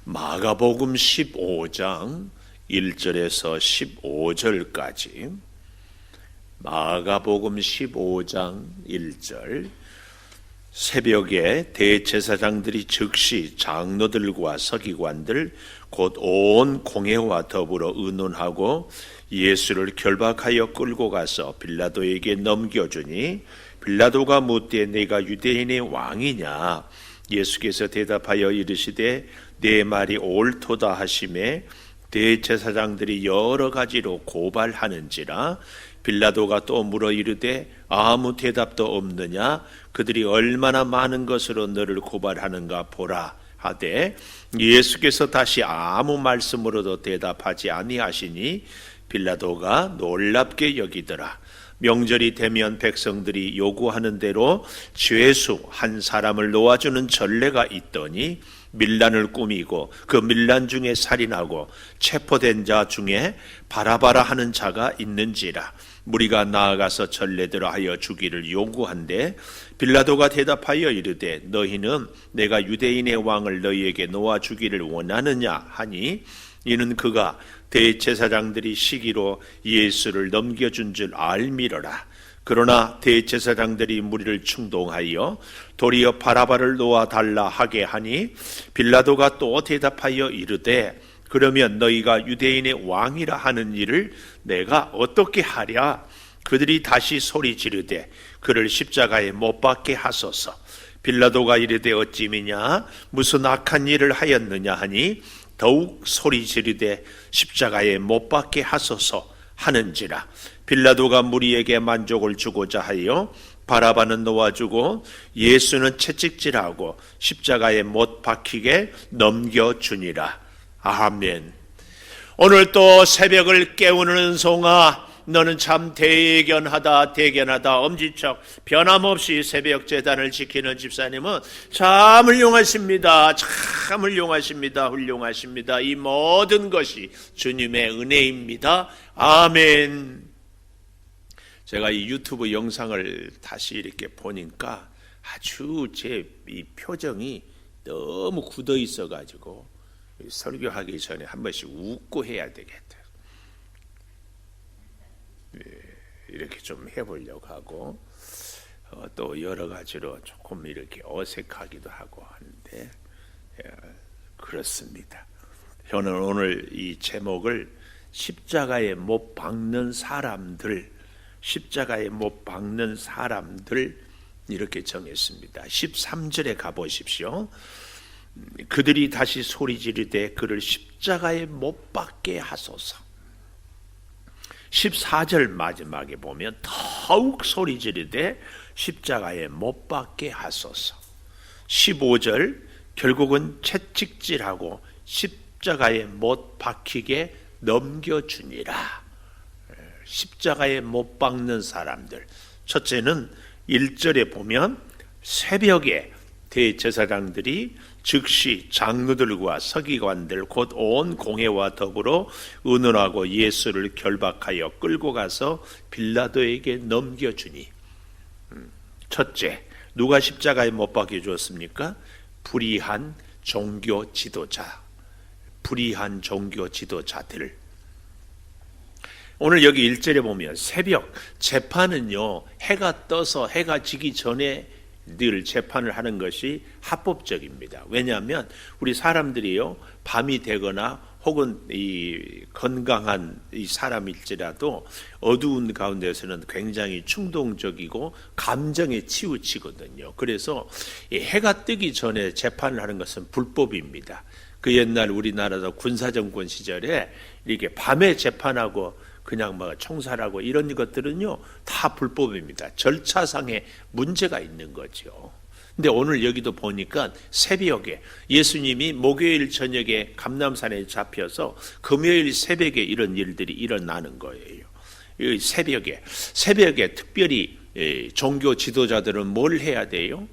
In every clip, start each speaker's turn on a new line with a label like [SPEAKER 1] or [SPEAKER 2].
[SPEAKER 1] 마가복음 15장 1절에서 15절까지, 마가복음 15장 1절. 새벽에 대제사장들이 즉시 장로들과 서기관들 곧 온 공회와 더불어 의논하고 예수를 결박하여 끌고 가서 빌라도에게 넘겨주니, 빌라도가 묻되 내가 유대인의 왕이냐? 예수께서 대답하여 이르시되 내 말이 옳도다 하시매, 대제사장들이 여러 가지로 고발하는지라. 빌라도가 또 물어 이르되 아무 대답도 없느냐? 그들이 얼마나 많은 것으로 너를 고발하는가 보라 하되, 예수께서 다시 아무 말씀으로도 대답하지 아니하시니 빌라도가 놀랍게 여기더라. 명절이 되면 백성들이 요구하는 대로 죄수 한 사람을 놓아주는 전례가 있더니, 밀란을 꾸미고 그 밀란 중에 살인하고 체포된 자 중에 바라바라 하는 자가 있는지라. 무리가 나아가서 전례대로 하여 주기를 요구한데, 빌라도가 대답하여 이르되 너희는 내가 유대인의 왕을 너희에게 놓아주기를 원하느냐 하니, 이는 그가 대제사장들이 시기로 예수를 넘겨준 줄 알미러라. 그러나 대제사장들이 무리를 충동하여 도리어 바라바를 놓아달라 하게 하니, 빌라도가 또 대답하여 이르되 그러면 너희가 유대인의 왕이라 하는 일을 내가 어떻게 하랴? 그들이 다시 소리 지르되 그를 십자가에 못 박게 하소서. 빌라도가 이르되 어찌미냐? 무슨 악한 일을 하였느냐 하니, 더욱 소리 지르되 십자가에 못 박게 하소서 하는지라. 빌라도가 무리에게 만족을 주고자 하여 바라바는 놓아주고 예수는 채찍질하고 십자가에 못 박히게 넘겨주니라. 아멘. 오늘 또 새벽을 깨우는 은송아, 너는 참 대견하다. 엄지척 변함없이 새벽 제단을 지키는 집사님은 참 훌륭하십니다. 훌륭하십니다. 이 모든 것이 주님의 은혜입니다. 아멘. 제가 이 유튜브 영상을 다시 이렇게 보니까 아주 제 이 표정이 너무 굳어 있어가지고 설교하기 전에 한 번씩 웃고 해야 되겠다. 이렇게 좀 해보려고 하고, 또 여러 가지로 조금 이렇게 어색하기도 하고 하는데, 그렇습니다. 저는 오늘 이 제목을 십자가에 못 박는 사람들, 이렇게 정했습니다. 13절에 가보십시오. 그들이 다시 소리 지르되 그를 십자가에 못 박게 하소서. 14절 마지막에 보면 더욱 소리 지르되 십자가에 못 박게 하소서. 15절 결국은 채찍질하고 십자가에 못 박히게 넘겨주니라. 십자가에 못 박는 사람들. 첫째는 1절에 보면 새벽에 대제사장들이 즉시 장로들과 서기관들 곧 온 공회와 더불어 의논하고 예수를 결박하여 끌고 가서 빌라도에게 넘겨주니. 첫째, 누가 십자가에 못 박혀 주었습니까? 불의한 종교 지도자들. 오늘 여기 1절에 보면 새벽 재판은요, 해가 떠서 해가 지기 전에 늘 재판을 하는 것이 합법적입니다. 왜냐하면 우리 사람들이요, 밤이 되거나 혹은 이 건강한 이 사람일지라도 어두운 가운데서는 굉장히 충동적이고 감정에 치우치거든요. 그래서 이 해가 뜨기 전에 재판을 하는 것은 불법입니다. 그 옛날 우리나라도 군사정권 시절에 이렇게 밤에 재판하고 그냥 뭐 총살하고 이런 것들은요 다 불법입니다. 절차상의 문제가 있는 거죠. 근데 오늘 여기도 보니까 새벽에 예수님이 목요일 저녁에 감람산에 잡혀서 금요일 새벽에 이런 일들이 일어나는 거예요. 새벽에 특별히 종교 지도자들은 뭘 해야 돼요?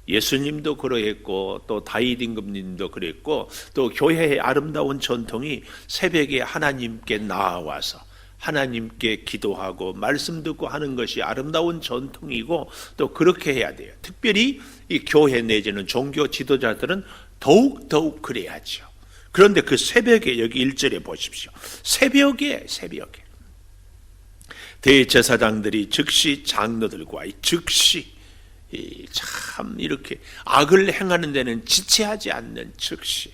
[SPEAKER 1] 예수님도 그러했고 또 다윗 임금님도 그랬고 또 교회의 아름다운 전통이 새벽에 하나님께 나아와서 하나님께 기도하고 말씀 듣고 하는 것이 아름다운 전통이고 또 그렇게 해야 돼요. 특별히 이 교회 내지는 종교 지도자들은 더욱 그래야죠. 그런데 그 새벽에 여기 1절에 보십시오. 새벽에 대제사장들이 즉시 장로들과 즉시 참 이렇게 악을 행하는 데는 지체하지 않는 즉시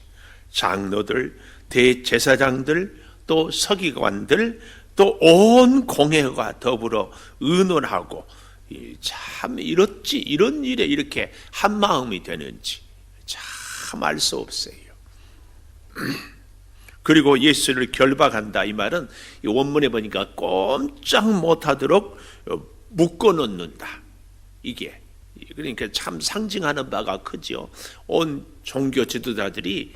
[SPEAKER 1] 장로들, 대제사장들, 또 서기관들, 또 온 공회가 더불어 의논하고 참 이렇지 이런 일에 이렇게 한 마음이 되는지 참 알 수 없어요. 그리고 예수를 결박한다 이 말은 이 원문에 보니까 꼼짝 못하도록 묶어 놓는다. 이게 그러니까 참 상징하는 바가 크죠. 온 종교 지도자들이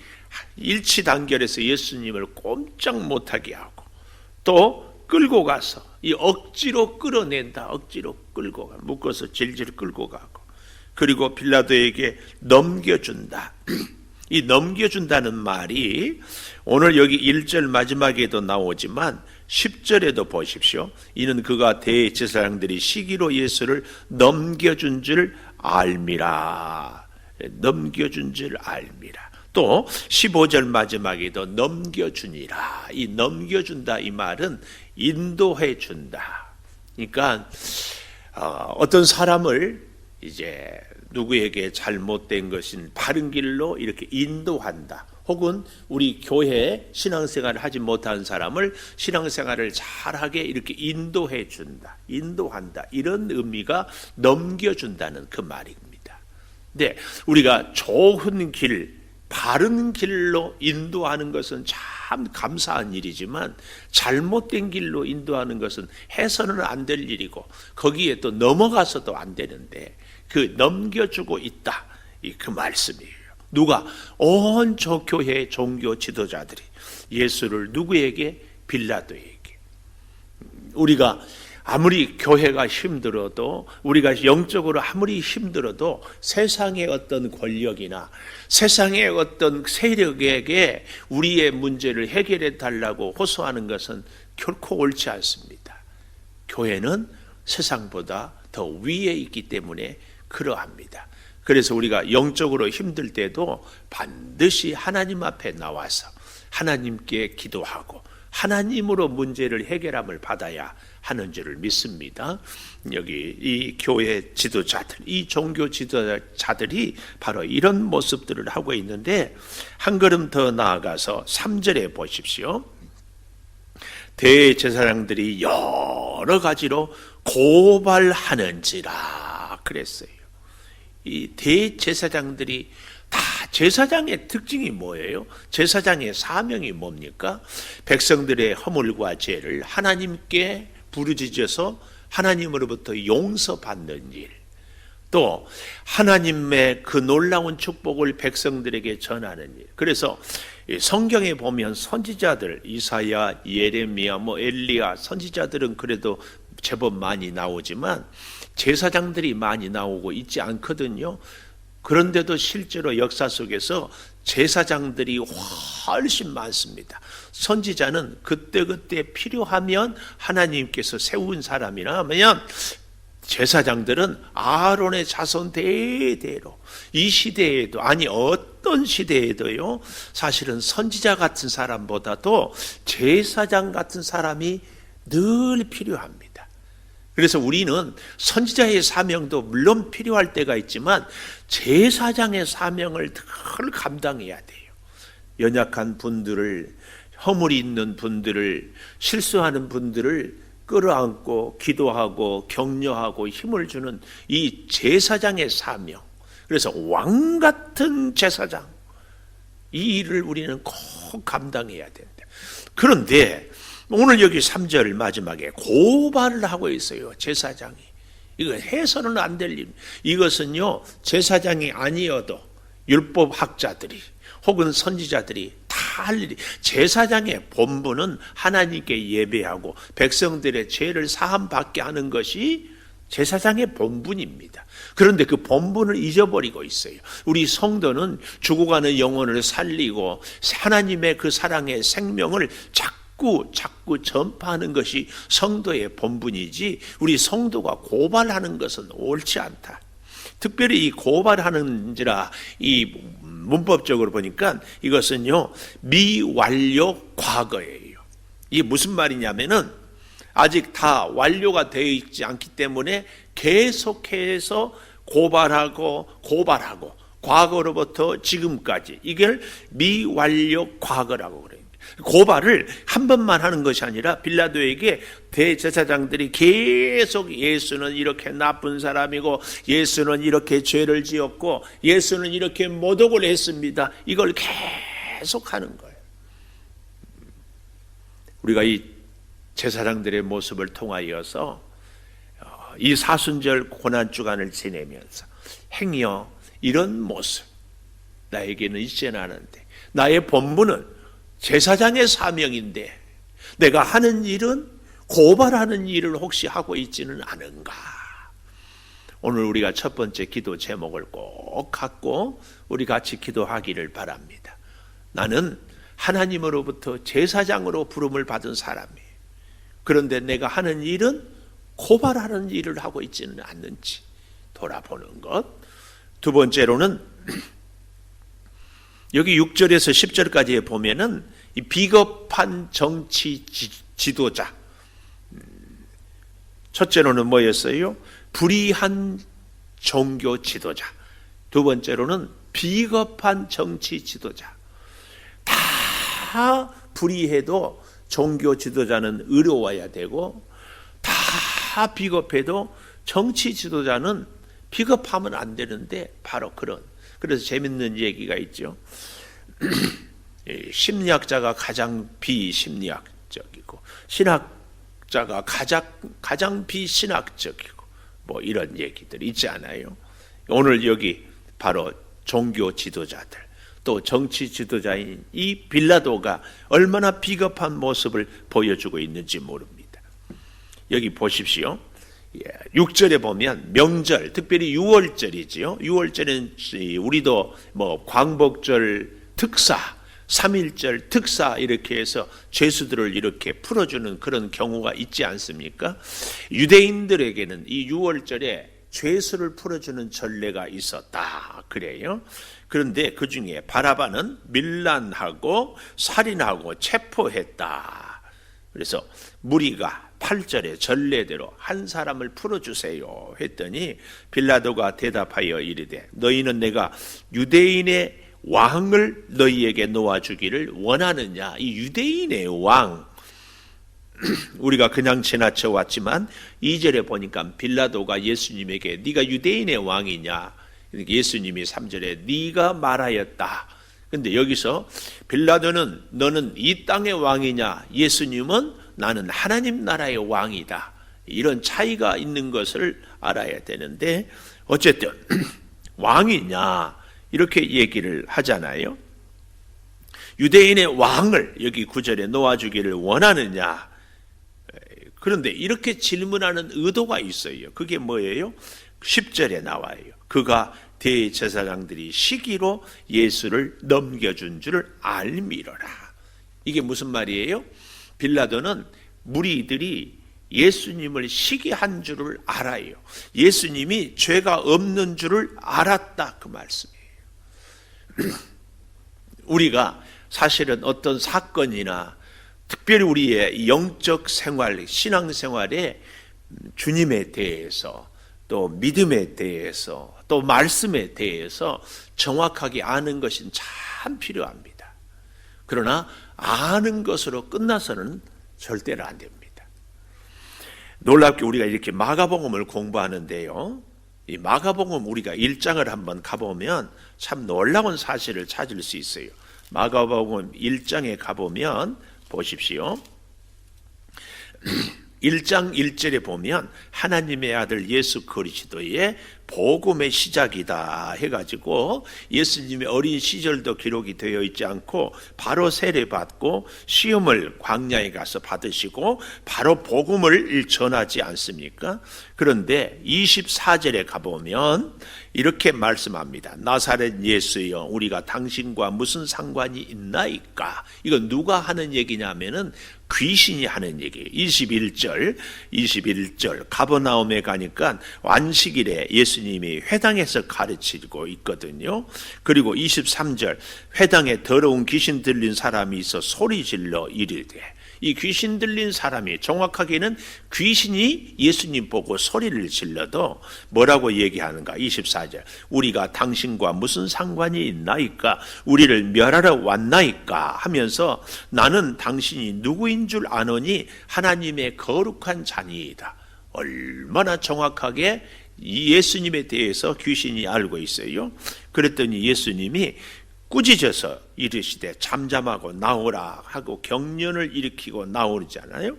[SPEAKER 1] 일치단결해서 예수님을 꼼짝 못하게 하고 또 끌고 가서 이 억지로 끌어낸다. 억지로 끌고 가 묶어서 질질 끌고 가고 그리고 빌라도에게 넘겨준다. 이 넘겨준다는 말이 오늘 여기 1절 마지막에도 나오지만 10절에도 보십시오. 이는 그가 대제사장들이 시기로 예수를 넘겨준 줄 알미라. 넘겨준 줄 알미라. 또 15절 마지막에도 넘겨주니라. 이 넘겨준다 이 말은 인도해 준다. 그러니까 어떤 사람을 이제 누구에게 잘못된 것인 바른 길로 이렇게 인도한다. 혹은 우리 교회에 신앙생활을 하지 못한 사람을 신앙생활을 잘하게 이렇게 인도해 준다. 인도한다. 이런 의미가 넘겨준다는 그 말입니다. 네, 우리가 좋은 길, 바른 길로 인도하는 것은 참 감사한 일이지만 잘못된 길로 인도하는 것은 해서는 안 될 일이고 거기에 또 넘어가서도 안 되는데 그 넘겨주고 있다. 그 말씀이에요. 누가? 온 교회의 종교 지도자들이 예수를 누구에게? 빌라도에게. 우리가 아무리 교회가 힘들어도 우리가 영적으로 아무리 힘들어도 세상의 어떤 권력이나 세상의 어떤 세력에게 우리의 문제를 해결해 달라고 호소하는 것은 결코 옳지 않습니다. 교회는 세상보다 더 위에 있기 때문에 그러합니다. 그래서 우리가 영적으로 힘들 때도 반드시 하나님 앞에 나와서 하나님께 기도하고 하나님으로 문제를 해결함을 받아야 하는 줄을 믿습니다. 여기 이 교회 지도자들, 이 종교 지도자들이 바로 이런 모습들을 하고 있는데 한 걸음 더 나아가서 3절에 보십시오. 대제사장들이 여러 가지로 고발하는지라 그랬어요. 이 대제사장들이 다 제사장의 특징이 뭐예요? 제사장의 사명이 뭡니까? 백성들의 허물과 죄를 하나님께 부르짖어서 하나님으로부터 용서받는 일, 또 하나님의 그 놀라운 축복을 백성들에게 전하는 일. 그래서 성경에 보면 선지자들 이사야, 예레미야, 엘리야 선지자들은 그래도 제법 많이 나오지만 제사장들이 많이 나오고 있지 않거든요. 그런데도 실제로 역사 속에서 제사장들이 훨씬 많습니다. 선지자는 그때그때 필요하면 하나님께서 세운 사람이라면 제사장들은 아론의 자손 대대로 이 시대에도 아니 어떤 시대에도요 사실은 선지자 같은 사람보다도 제사장 같은 사람이 늘 필요합니다. 그래서 우리는 선지자의 사명도 물론 필요할 때가 있지만 제사장의 사명을 늘 감당해야 돼요. 연약한 분들을, 허물이 있는 분들을, 실수하는 분들을 끌어안고 기도하고 격려하고 힘을 주는 이 제사장의 사명. 그래서 왕 같은 제사장, 이 일을 우리는 꼭 감당해야 된다. 그런데 오늘 여기 3절 마지막에 고발을 하고 있어요. 제사장이. 이거 해서는 안 될 일. 이것은요 제사장이 아니어도 율법학자들이 혹은 선지자들이 다 할 일이, 제사장의 본분은 하나님께 예배하고 백성들의 죄를 사함받게 하는 것이 제사장의 본분입니다. 그런데 그 본분을 잊어버리고 있어요. 우리 성도는 죽어가는 영혼을 살리고 하나님의 그 사랑의 생명을 자꾸 전파하는 것이 성도의 본분이지 우리 성도가 고발하는 것은 옳지 않다. 특별히 이 고발하는지라 이 문법적으로 보니까 이것은요, 미완료 과거예요. 이게 무슨 말이냐면은 아직 다 완료가 되어 있지 않기 때문에 계속해서 고발하고 과거로부터 지금까지, 이걸 미완료 과거라고 그래요. 고발을 한 번만 하는 것이 아니라 빌라도에게 대제사장들이 계속 예수는 이렇게 나쁜 사람이고, 예수는 이렇게 죄를 지었고, 예수는 이렇게 모독을 했습니다, 이걸 계속 하는 거예요. 우리가 이 제사장들의 모습을 통하여서 이 사순절 고난주간을 지내면서 행여 이런 모습 나에게는 있지는 않은데, 나의 본분은 제사장의 사명인데 내가 하는 일은 고발하는 일을 혹시 하고 있지는 않은가? 오늘 우리가 첫 번째 기도 제목을 꼭 갖고 우리 같이 기도하기를 바랍니다. 나는 하나님으로부터 제사장으로 부름을 받은 사람이에요. 그런데 내가 하는 일은 고발하는 일을 하고 있지는 않는지 돌아보는 것. 두 번째로는 여기 6절에서 10절까지 보면은 이 비겁한 정치 지도자. 첫째로는 뭐였어요? 불의한 종교 지도자. 두 번째로는 비겁한 정치 지도자. 다 불의해도 종교 지도자는 의로워야 되고, 다 비겁해도 정치 지도자는 비겁하면 안 되는데, 바로 그래서 재밌는 얘기가 있죠. 심리학자가 가장 비심리학적이고, 신학자가 가장 비신학적이고, 뭐 이런 얘기들이 있지 않아요? 오늘 여기 바로 종교 지도자들, 또 정치 지도자인 이 빌라도가 얼마나 비겁한 모습을 보여주고 있는지 모릅니다. 여기 보십시오. 6절에 보면 명절, 특별히 6월절이지요. 6월절은 우리도 뭐 광복절 특사, 3.1절 특사 이렇게 해서 죄수들을 이렇게 풀어주는 그런 경우가 있지 않습니까? 유대인들에게는 이 6월절에 죄수를 풀어주는 전례가 있었다 그래요. 그런데 그 중에 바라바는 밀란하고 살인하고 체포했다. 그래서 무리가 8절에 전례대로 한 사람을 풀어주세요 했더니 빌라도가 대답하여 이르되, 너희는 내가 유대인의 왕을 너희에게 놓아주기를 원하느냐? 이 유대인의 왕, 우리가 그냥 지나쳐 왔지만 2절에 보니까 빌라도가 예수님에게 네가 유대인의 왕이냐? 예수님이 3절에 네가 말하였다. 근데 여기서 빌라도는 너는 이 땅의 왕이냐? 예수님은 나는 하나님 나라의 왕이다. 이런 차이가 있는 것을 알아야 되는데, 어쨌든 왕이냐 이렇게 얘기를 하잖아요. 유대인의 왕을 여기 9절에 놓아주기를 원하느냐? 그런데 이렇게 질문하는 의도가 있어요. 그게 뭐예요? 10절에 나와요. 그가 대제사장들이 시기로 예수를 넘겨준 줄을 알미러라. 이게 무슨 말이에요? 빌라도는 무리들이 예수님을 시기한 줄을 알아요. 예수님이 죄가 없는 줄을 알았다, 그 말씀이에요. 우리가 사실은 어떤 사건이나 특별히 우리의 영적 생활, 신앙생활에 주님에 대해서, 또 믿음에 대해서, 또 말씀에 대해서 정확하게 아는 것은 참 필요합니다. 그러나 아는 것으로 끝나서는 절대로 안 됩니다. 놀랍게 우리가 이렇게 마가복음을 공부하는데요, 이 마가복음 우리가 1장을 한번 가보면 참 놀라운 사실을 찾을 수 있어요. 마가복음 1장에 가보면 보십시오. 1장 1절에 보면 하나님의 아들 예수 그리스도의 복음의 시작이다 해가지고 예수님의 어린 시절도 기록이 되어 있지 않고 바로 세례받고 시험을 광야에 가서 받으시고 바로 복음을 전하지 않습니까? 그런데 24절에 가보면 이렇게 말씀합니다. 나사렛 예수여, 우리가 당신과 무슨 상관이 있나이까? 이건 누가 하는 얘기냐면은 귀신이 하는 얘기예요. 21절 가버나움에 가니까 안식일에 예수 예수님이 회당에서 가르치고 있거든요. 그리고 23절, 회당에 더러운 귀신 들린 사람이 있어 소리질러 이르되, 이 귀신 들린 사람이, 정확하게는 귀신이 예수님 보고 소리를 질러도 뭐라고 얘기하는가? 24절, 우리가 당신과 무슨 상관이 있나이까? 우리를 멸하러 왔나이까? 하면서 나는 당신이 누구인 줄 아노니 하나님의 거룩한 자니이다. 얼마나 정확하게 이 예수님에 대해서 귀신이 알고 있어요. 그랬더니 예수님이 꾸짖어서 이르시되 잠잠하고 나오라 하고 경련을 일으키고 나오잖아요.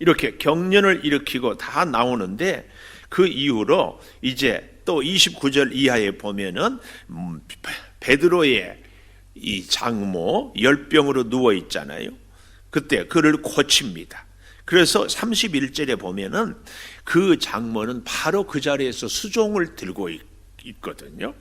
[SPEAKER 1] 이렇게 경련을 일으키고 다 나오는데, 그 이후로 이제 또 29절 이하에 보면은 베드로의 이 장모 열병으로 누워 있잖아요. 그때 그를 고칩니다. 그래서 31절에 보면은 그 장모는 바로 그 자리에서 수종을 들고 있거든요.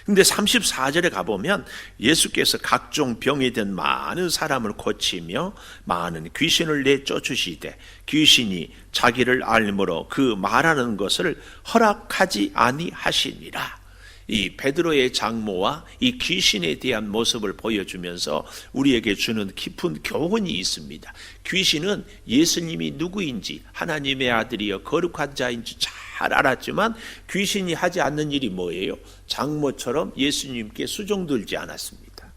[SPEAKER 1] 근데 34절에 가보면 예수께서 각종 병이 든 많은 사람을 고치며 많은 귀신을 내쫓으시되 귀신이 자기를 알므로 그 말하는 것을 허락하지 아니하시니라. 이 베드로의 장모와 이 귀신에 대한 모습을 보여주면서 우리에게 주는 깊은 교훈이 있습니다. 귀신은 예수님이 누구인지, 하나님의 아들이여 거룩한 자인지 잘 알았지만 귀신이 하지 않는 일이 뭐예요? 장모처럼 예수님께 수종들지 않았습니다.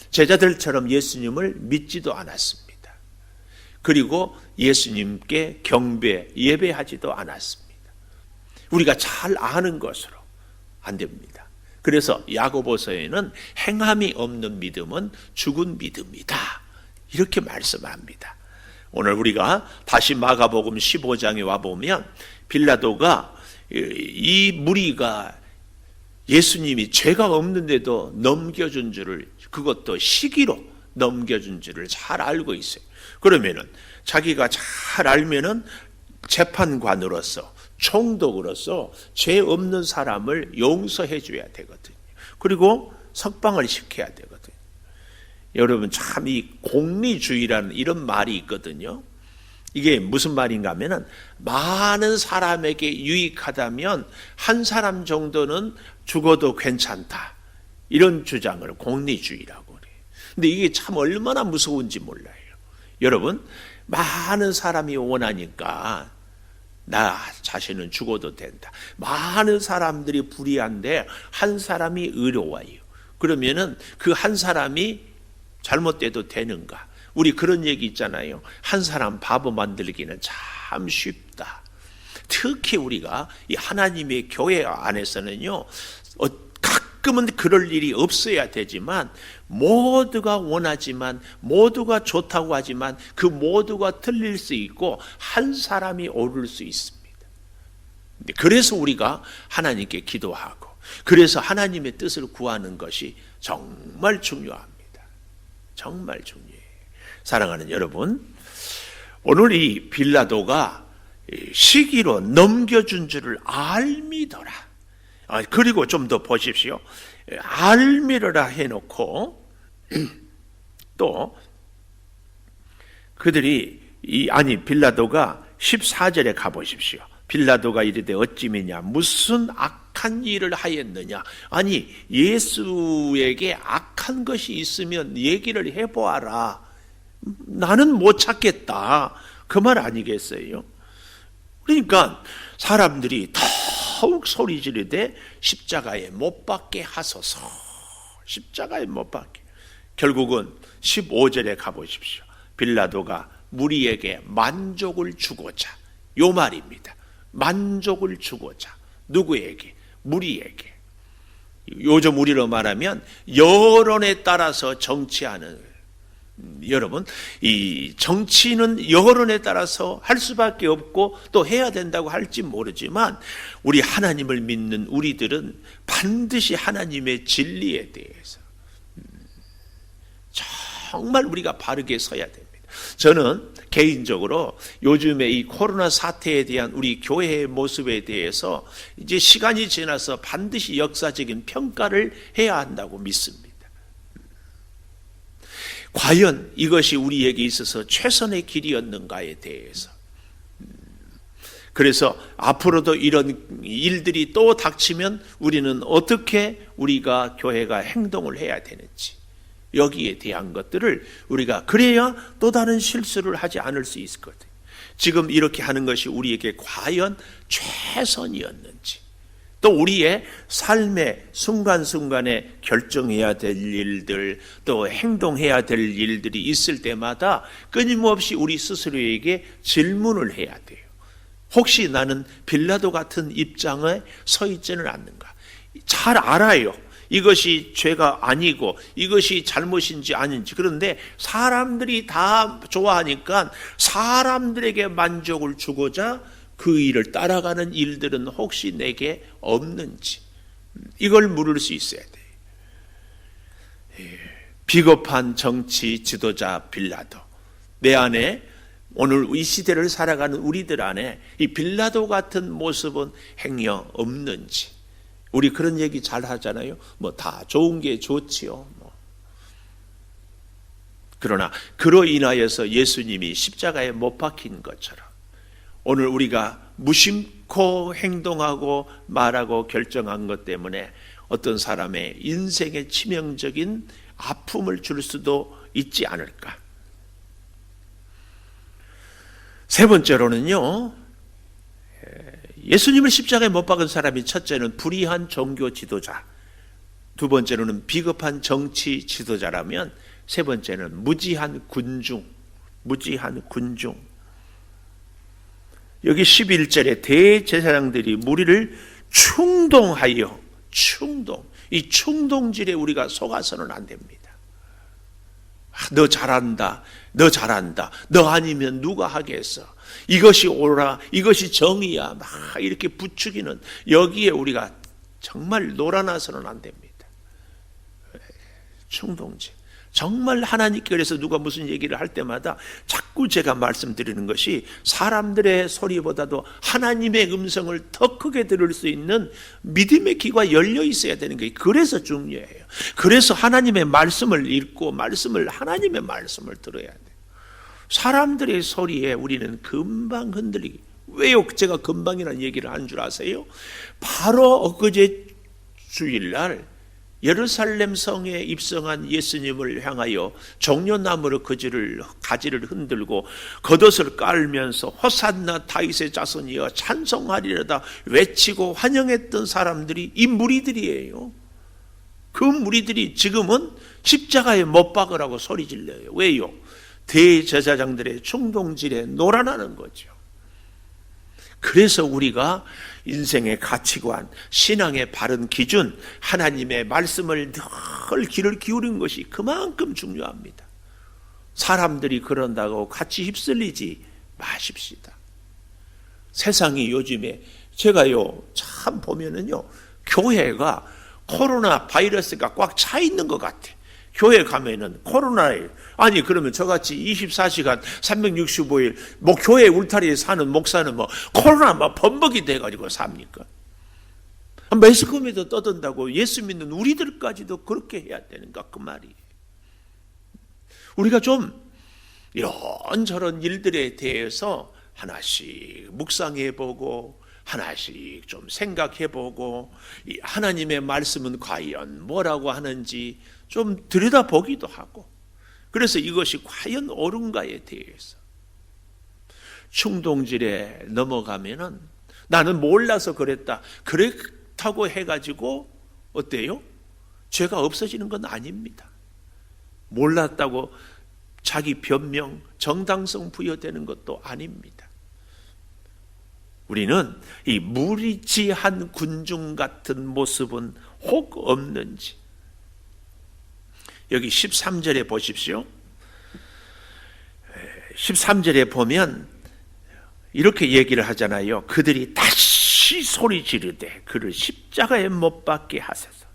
[SPEAKER 1] 제자들처럼 예수님을 믿지도 않았습니다. 그리고 예수님께 경배, 예배하지도 않았습니다. 우리가 잘 아는 것으로 안 됩니다. 그래서 야고보서에는 행함이 없는 믿음은 죽은 믿음이다, 이렇게 말씀합니다. 오늘 우리가 다시 마가복음 15장에 와보면 빌라도가 이 무리가 예수님이 죄가 없는데도 넘겨준 줄을, 그것도 시기로 넘겨준 줄을 잘 알고 있어요. 그러면은 자기가 잘 알면은 재판관으로서, 총독으로서 죄 없는 사람을 용서해 줘야 되거든요. 그리고 석방을 시켜야 되거든요. 여러분, 참 이 공리주의라는 이런 말이 있거든요. 이게 무슨 말인가 하면은 많은 사람에게 유익하다면 한 사람 정도는 죽어도 괜찮다, 이런 주장을 공리주의라고 그래요. 근데 이게 참 얼마나 무서운지 몰라요. 여러분, 많은 사람이 원하니까 나 자신은 죽어도 된다. 많은 사람들이 불의한데 한 사람이 의로워요. 그러면은 그 한 사람이 잘못돼도 되는가? 우리 그런 얘기 있잖아요. 한 사람 바보 만들기는 참 쉽다. 특히 우리가 이 하나님의 교회 안에서는요, 가끔은 그럴 일이 없어야 되지만 모두가 원하지만, 모두가 좋다고 하지만 그 모두가 틀릴 수 있고 한 사람이 옳을 수 있습니다. 그래서 우리가 하나님께 기도하고, 그래서 하나님의 뜻을 구하는 것이 정말 중요합니다. 정말 중요해요. 사랑하는 여러분, 오늘 이 빌라도가 시기로 넘겨준 줄을 알미더라. 그리고 좀 더 보십시오. 알미러라 해놓고 또 그들이 빌라도가 14절에 가보십시오. 빌라도가 이르되 어찌미냐, 무슨 악한 일을 하였느냐. 아니, 예수에게 악한 것이 있으면 얘기를 해보아라. 나는 못 찾겠다, 그 말 아니겠어요? 그러니까 사람들이 더욱 소리 지르되 십자가에 못 박게 하소서, 십자가에 못 박게. 결국은 15절에 가보십시오. 빌라도가 무리에게 만족을 주고자, 요 말입니다. 만족을 주고자. 누구에게? 무리에게. 요즘 우리로 말하면 여론에 따라서 정치하는, 여러분, 이 정치는 여론에 따라서 할 수밖에 없고 또 해야 된다고 할지 모르지만 우리 하나님을 믿는 우리들은 반드시 하나님의 진리에 대해서 정말 우리가 바르게 서야 됩니다. 저는 개인적으로 요즘에 이 코로나 사태에 대한 우리 교회의 모습에 대해서 이제 시간이 지나서 반드시 역사적인 평가를 해야 한다고 믿습니다. 과연 이것이 우리에게 있어서 최선의 길이었는가에 대해서. 그래서 앞으로도 이런 일들이 또 닥치면 우리는 어떻게 우리가 교회가 행동을 해야 되는지, 여기에 대한 것들을 우리가 그래야 또 다른 실수를 하지 않을 수 있을 것 같아요. 지금 이렇게 하는 것이 우리에게 과연 최선이었는지, 또 우리의 삶의 순간순간에 결정해야 될 일들, 또 행동해야 될 일들이 있을 때마다 끊임없이 우리 스스로에게 질문을 해야 돼요. 혹시 나는 빌라도 같은 입장에 서 있지는 않는가? 잘 알아요. 이것이 죄가 아니고 이것이 잘못인지 아닌지. 그런데 사람들이 다 좋아하니까 사람들에게 만족을 주고자 그 일을 따라가는 일들은 혹시 내게 없는지, 이걸 물을 수 있어야 돼요. 비겁한 정치 지도자 빌라도, 내 안에 오늘 이 시대를 살아가는 우리들 안에 이 빌라도 같은 모습은 행여 없는지. 우리 그런 얘기 잘 하잖아요. 뭐 다 좋은 게 좋지요. 그러나 그로 인하여서 예수님이 십자가에 못 박힌 것처럼 오늘 우리가 무심코 행동하고 말하고 결정한 것 때문에 어떤 사람의 인생에 치명적인 아픔을 줄 수도 있지 않을까. 세 번째로는요, 예수님을 십자가에 못 박은 사람이 첫째는 불의한 종교 지도자, 두 번째로는 비겁한 정치 지도자라면 세 번째는 무지한 군중. 여기 11절에 대제사장들이 무리를 충동하여, 이 충동질에 우리가 속아서는 안 됩니다. 너 잘한다, 너 아니면 누가 하겠어, 이것이 옳아, 이것이 정의야, 막 이렇게 부추기는, 여기에 우리가 정말 놀아나서는 안 됩니다. 충동질. 정말 하나님께, 그래서 누가 무슨 얘기를 할 때마다 자꾸 제가 말씀드리는 것이 사람들의 소리보다도 하나님의 음성을 더 크게 들을 수 있는 믿음의 귀가 열려 있어야 되는 게 그래서 중요해요. 그래서 하나님의 말씀을 읽고 하나님의 말씀을 들어야 돼요. 사람들의 소리에 우리는 금방 흔들리기. 왜요? 제가 금방이라는 얘기를 한 줄 아세요? 바로 엊그제 주일날 예루살렘 성에 입성한 예수님을 향하여 종려나무로 가지를 흔들고 겉옷을 깔면서 호산나 다윗의 자손이여 찬송하리로다 외치고 환영했던 사람들이 이 무리들이에요. 그 무리들이 지금은 십자가에 못 박으라고 소리 질러요. 왜요? 대제사장들의 충동질에 놀아나는 거죠. 그래서 우리가 인생의 가치관, 신앙의 바른 기준, 하나님의 말씀을 늘 귀를 기울인 것이 그만큼 중요합니다. 사람들이 그런다고 같이 휩쓸리지 마십시다. 세상이 요즘에 제가요 참 보면은요, 교회가 코로나 바이러스가 꽉 차 있는 것 같아. 교회 가면은 코로나에, 아니 그러면 저같이 24시간 365일 뭐 교회 울타리에 사는 목사는 뭐 코로나 막 범벅이 돼가지고 삽니까? 매스컴에도 떠든다고 예수 믿는 우리들까지도 그렇게 해야 되는가, 그 말이에요. 우리가 좀 이런저런 일들에 대해서 하나씩 묵상해보고 하나씩 좀 생각해보고 하나님의 말씀은 과연 뭐라고 하는지 좀 들여다보기도 하고, 그래서 이것이 과연 옳은가에 대해서 충동질에 넘어가면은 나는 몰라서 그렇다고 해가지고 어때요? 죄가 없어지는 건 아닙니다. 몰랐다고 자기 변명, 정당성 부여되는 것도 아닙니다. 우리는 이 무리지한 군중 같은 모습은 혹 없는지. 여기 13절에 보십시오. 13절에 보면 이렇게 얘기를 하잖아요. 그들이 다시 소리 지르되 그를 십자가에 못 박게 하소서.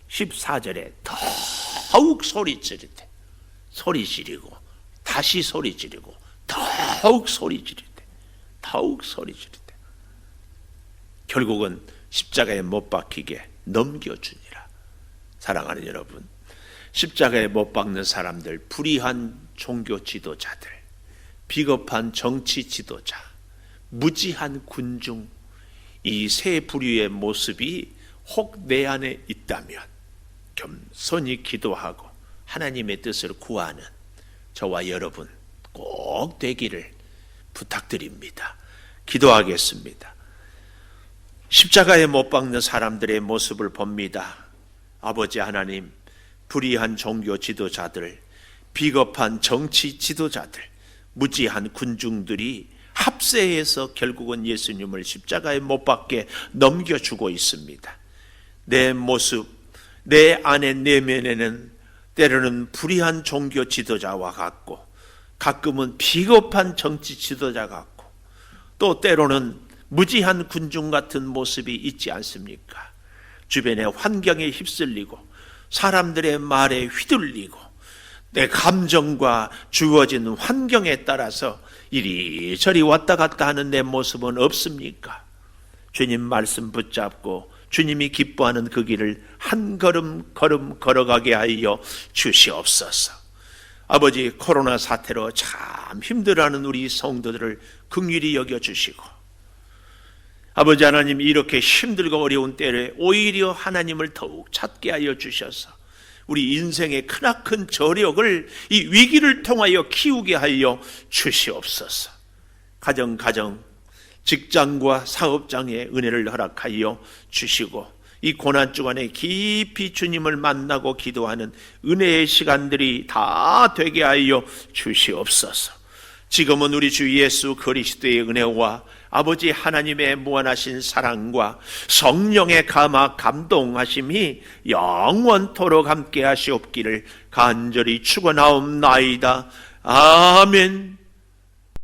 [SPEAKER 1] 14절에 더욱 소리 지르되, 소리 지르고 다시 소리 지르고 더욱 소리 지르되 결국은 십자가에 못 박히게 넘겨주니라. 사랑하는 여러분, 십자가에 못 박는 사람들, 불의한 종교 지도자들, 비겁한 정치 지도자, 무지한 군중, 이 세 부류의 모습이 혹 내 안에 있다면 겸손히 기도하고 하나님의 뜻을 구하는 저와 여러분 꼭 되기를 부탁드립니다. 기도하겠습니다. 십자가에 못 박는 사람들의 모습을 봅니다. 아버지 하나님, 불의한 종교 지도자들, 비겁한 정치 지도자들, 무지한 군중들이 합세해서 결국은 예수님을 십자가에 못 박게 넘겨주고 있습니다. 내 모습, 내 안의 내면에는 때로는 불의한 종교 지도자와 같고, 가끔은 비겁한 정치 지도자 같고, 또 때로는 무지한 군중 같은 모습이 있지 않습니까? 주변의 환경에 휩쓸리고 사람들의 말에 휘둘리고 내 감정과 주어진 환경에 따라서 이리저리 왔다 갔다 하는 내 모습은 없습니까? 주님 말씀 붙잡고 주님이 기뻐하는 그 길을 한 걸음 걸어가게 하여 주시옵소서. 아버지, 코로나 사태로 참 힘들어하는 우리 성도들을 긍휼히 여겨주시고, 아버지 하나님, 이렇게 힘들고 어려운 때에 오히려 하나님을 더욱 찾게 하여 주셔서 우리 인생의 크나큰 저력을 이 위기를 통하여 키우게 하여 주시옵소서. 가정, 직장과 사업장에 은혜를 허락하여 주시고, 이 고난 주간에 깊이 주님을 만나고 기도하는 은혜의 시간들이 다 되게 하여 주시옵소서. 지금은 우리 주 예수 그리스도의 은혜와 아버지 하나님의 무한하신 사랑과 성령의 감동하심이 영원토록 함께 하시옵기를 간절히 축원하옵나이다. 아멘.